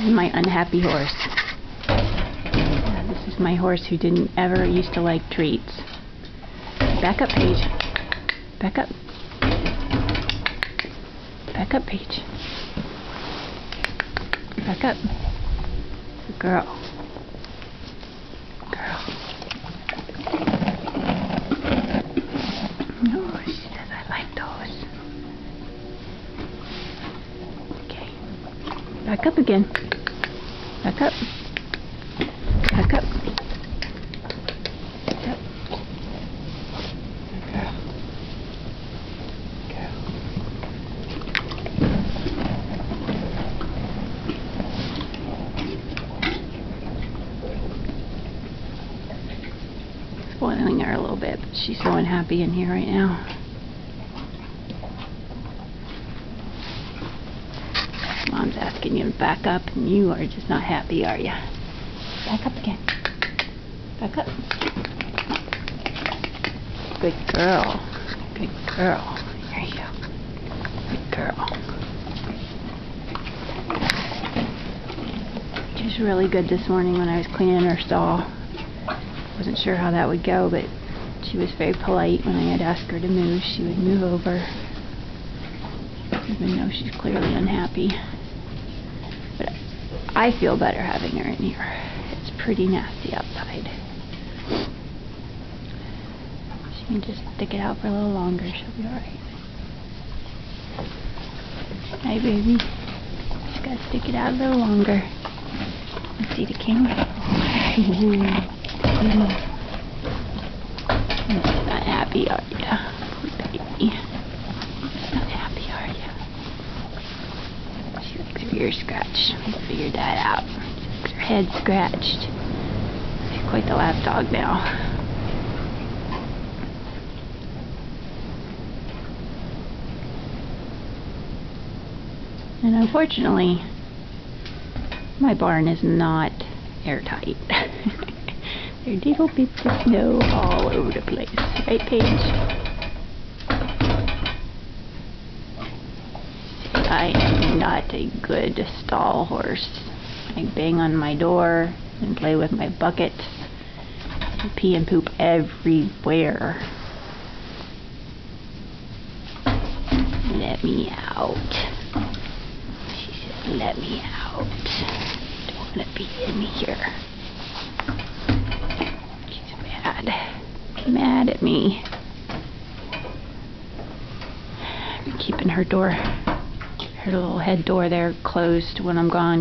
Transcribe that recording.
And my unhappy horse. This is my horse who didn't ever used to like treats. Back up, Paige. Back up. Back up, Paige. Back up. Good girl. Girl. No, she says I like those. Okay. Back up again. Back up. Back up. Back up. Girl. Girl. Spoiling her a little bit, but she's so unhappy in here right now. Mom's asking you to back up, and you are just not happy, are you? Back up again. Back up. Good girl. Good girl. There you go. Good girl. She was really good this morning when I was cleaning her stall. Wasn't sure how that would go, but she was very polite. When I had asked her to move, she would move over, even though she's clearly unhappy. But I feel better having her in here. It's pretty nasty outside. She can just stick it out for a little longer. She'll be alright. Hi, baby. Just gotta stick it out a little longer. Let's see the camera. You're not happy, are you? Poor baby. Not happy, are you? She likes her ear scratched. We figured that out. She likes her head scratched. She's quite the lap dog now. And unfortunately, my barn is not airtight. There are little bits of snow all over the place. Right, Paige? I am not a good stall horse. I bang on my door and play with my buckets and pee and poop everywhere. Let me out. She said, let me out. Don't want to be in here. Mad at me. I'm keeping her door, her little head door there closed when I'm gone.